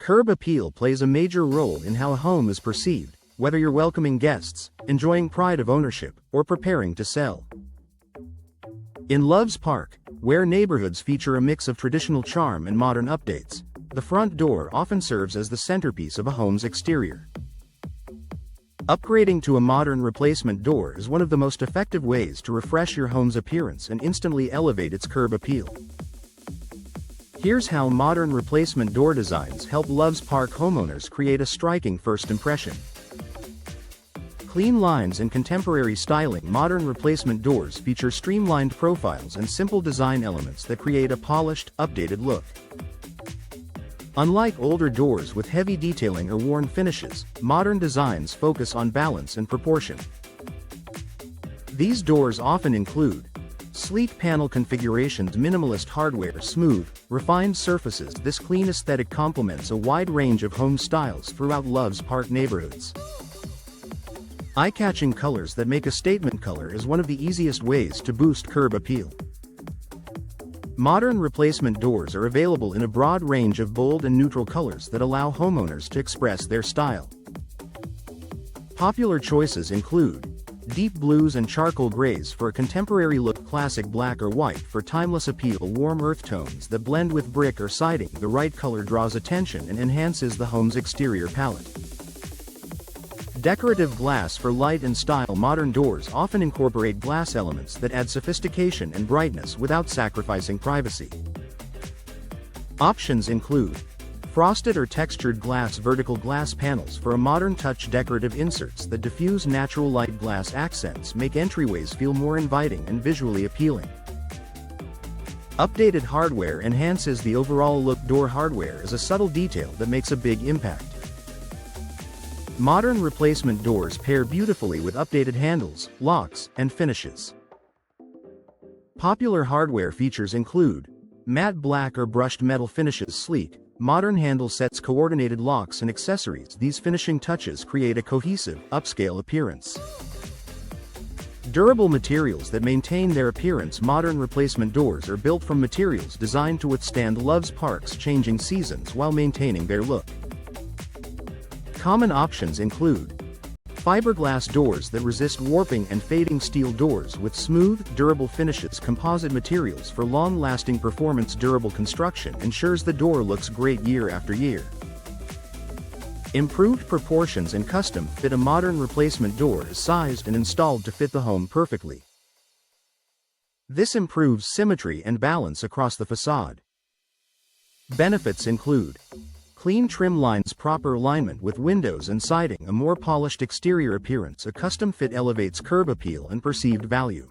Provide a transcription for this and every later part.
Curb appeal plays a major role in how a home is perceived, whether you're welcoming guests, enjoying pride of ownership, or preparing to sell. In Loves Park, where neighborhoods feature a mix of traditional charm and modern updates, the front door often serves as the centerpiece of a home's exterior. Upgrading to a modern replacement door is one of the most effective ways to refresh your home's appearance and instantly elevate its curb appeal. Here's how modern replacement door designs help Loves Park homeowners create a striking first impression. Clean lines and contemporary styling. Modern replacement doors feature streamlined profiles and simple design elements that create a polished, updated look. Unlike older doors with heavy detailing or worn finishes, modern designs focus on balance and proportion. These doors often include sleek panel configurations, minimalist hardware, smooth, refined surfaces. This clean aesthetic complements a wide range of home styles throughout Loves Park neighborhoods. Eye-catching colors that make a statement. Color is one of the easiest ways to boost curb appeal. Modern replacement doors are available in a broad range of bold and neutral colors that allow homeowners to express their style. Popular choices include deep blues and charcoal grays for a contemporary look, classic black or white for timeless appeal, warm earth tones that blend with brick or siding. The right color draws attention and enhances the home's exterior palette. Decorative glass for light and style. Modern doors often incorporate glass elements that add sophistication and brightness without sacrificing privacy. Options include frosted or textured glass, vertical glass panels for a modern touch, decorative inserts that diffuse natural light. Glass accents make entryways feel more inviting and visually appealing. Updated hardware enhances the overall look. Door hardware is a subtle detail that makes a big impact. Modern replacement doors pair beautifully with updated handles, locks, and finishes. Popular hardware features include matte black or brushed metal finishes, sleek, modern handle sets, coordinated locks and accessories. These finishing touches create a cohesive, upscale appearance. Durable materials that maintain their appearance. Modern replacement doors are built from materials designed to withstand Loves Park's changing seasons while maintaining their look. Common options include fiberglass doors that resist warping and fading, steel doors with smooth, durable finishes, composite materials for long-lasting performance. Durable construction ensures the door looks great year after year. Improved proportions and custom fit. A modern replacement door is sized and installed to fit the home perfectly. This improves symmetry and balance across the facade. Benefits include clean trim lines, proper alignment with windows and siding, a more polished exterior appearance. A custom fit elevates curb appeal and perceived value.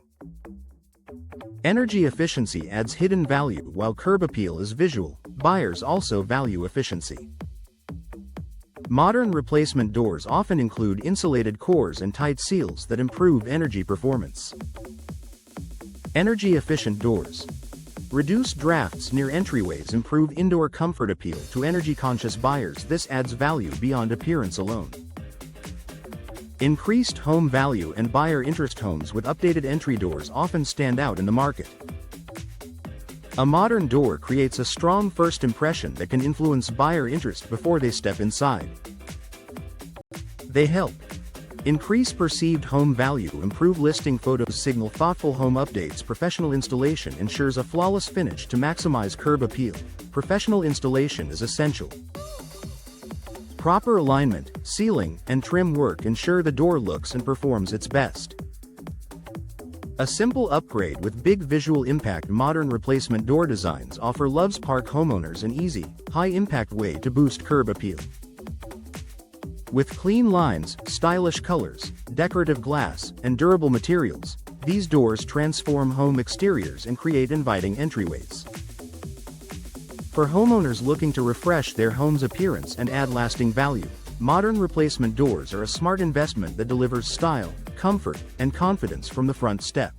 Energy efficiency adds hidden value. While curb appeal is visual, buyers also value efficiency. Modern replacement doors often include insulated cores and tight seals that improve energy performance. Energy efficient doors reduce drafts near entryways, improve indoor comfort. Appeal to energy-conscious buyers. This adds value beyond appearance alone. Increased home value and buyer interest. Homes with updated entry doors often stand out in the market. A modern door creates a strong first impression that can influence buyer interest before they step inside. They help increase perceived home value, improve listing photos, signal thoughtful home updates. Professional installation ensures a flawless finish to maximize curb appeal. Professional installation is essential. Proper alignment, sealing, and trim work ensure the door looks and performs its best. A simple upgrade with big visual impact. Modern replacement door designs offer Loves Park homeowners an easy, high-impact way to boost curb appeal. With clean lines, stylish colors, decorative glass, and durable materials, these doors transform home exteriors and create inviting entryways. For homeowners looking to refresh their home's appearance and add lasting value, modern replacement doors are a smart investment that delivers style, comfort, and confidence from the front step.